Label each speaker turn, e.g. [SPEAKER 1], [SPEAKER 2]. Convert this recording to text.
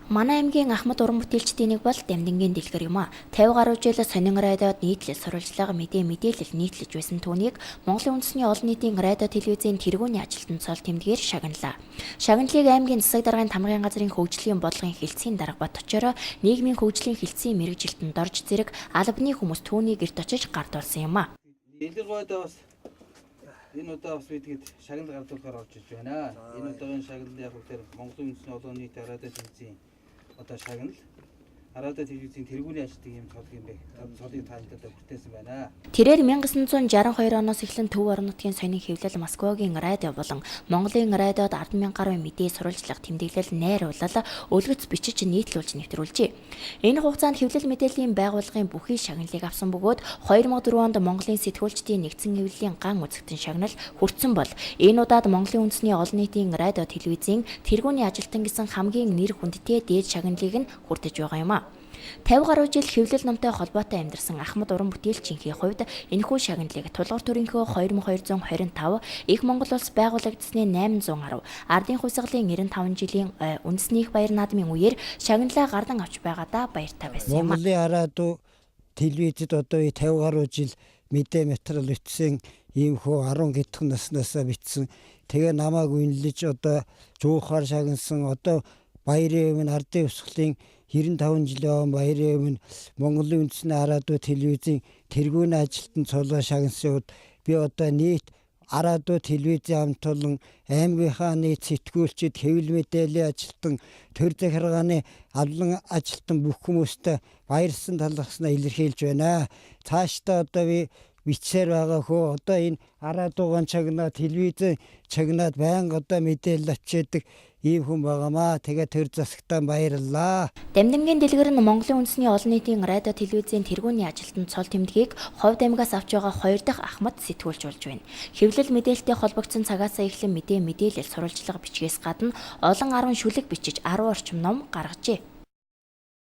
[SPEAKER 1] Манай аймгийн Ахмад уран бүтээлчдийн нэг бол Дамдингийн дэлгэр юм а. 50 гаруй жил сонин радиод нийтлэл сурвалжлага мэдээлэл нийтлэж байсан түүнийг Монголын үндэсний олон нийтийн радио телевизийн тэргүүний ажилтан цол тэмдгээр шагналаа. Шагналыг аймгийн засаг даргын тамгын газрын хөгжлийн бодлогын хэлтсийн дарга бат очороо нийгмийн хөгжлийн хэлтсийн мэргэжилтэнд орж зэрэг албаны хүмүүс түүний гэрт очиж гардуулсан юм а.
[SPEAKER 2] Энэ удаа бас бидгээд шагнал гардуулахаар орж иж байна. Энэ удаагийн шагнал яг үгээр Монголын үндэсний олон нийтийн радио телевизийн одоо шагнал радио телевизийн тэргүүний ажилтны юм цолог юм бэ. Цолыг таалагдаад хүртээсэн байна.
[SPEAKER 1] Тэрээр 1962 оноос эхлэн Төв орон нутгийн соёлын хэвлэл Москвагийн радио болон Монголын радиод 10,000 гаруй мэдээ сурвалжлах тэмдэглэл найруулал өлгөц бичиж нийтлүүлж нэвтрүүлжээ. Энэ хугацаанд хэвлэл мэдээллийн байгууллагын бүхий шагналыг авсан бөгөөд 2004 онд Монголын сэтгүүлчдийн нэгдсэн хэвлэлийн ган үзэгдэн шагнал хүртсэн бол энэ удаад Монголын үндэсний олон нийтийн радио телевизийн тэргүүний ажилтан гэсэн хамгийн нэр хүндтэй дээд шагналыг нь хүртэж байгаа юм а. 50 гаруй жил хэвлэл номтой холбоотой амьдарсан Ахмад уран бүтээлчийнхээ хувьд энэхүү шагналыг тулгуур төрийнхөө 2225 их Монгол улс байгуулагдсны 810 ардын хувьсгалын 95 жилийн үндэснийх баяр наадмын үеэр шагналаа гардан авч байгаадаа баяртай байсан юм а.
[SPEAKER 3] Монголын радио телевизэд одоо 50 гаруй жил мэдээ материал бичсэн ийм хөө 10 гэдэх наснаасаа бичсэн. Тэгээ намайг үнэлж одоо жуухаар шагнасан одоо баярын өмнө ардын хувьсгалын 95 жилийн баярын өмнө Монголын үндэсний радио телевизийн тэргүүний ажилтан цолоо шагнасан үед би одоо нийт радио телевизийн хамт олон аймгийнхаа нийт сэтгүүлчид хэвлэл мэдээллийн ажилтан төр захиргааны албан ажилтан бүх хүмүүстээ баярлсан талархснаа илэрхийлж байна. Цаашдаа одоо би бичсээр байгаа хөө одоо энэ радиогон чагнаад телевизэн чагнаад байнга одоо мэдээлэл авчиадаг ийм хүн байгаамаа. Тэгээ төр засагтаа баярлалаа.
[SPEAKER 1] Дамдингийн дэлгэр нь Монголын үндэсний олон нийтийн радио телевизийн тэргүүний ажилтан цол тэмдгийг Ховд аймгаас авч байгаа 2 дахь Ахмад сэтгүүлч болж байна. Хэвлэл мэдээлэлтэй холбогдсон цагаасаа эхлэн мэдээлэл сурвалжлага бичгээс гадна олон 10 шүлэг бичиж 10 орчим ном гаргажээ.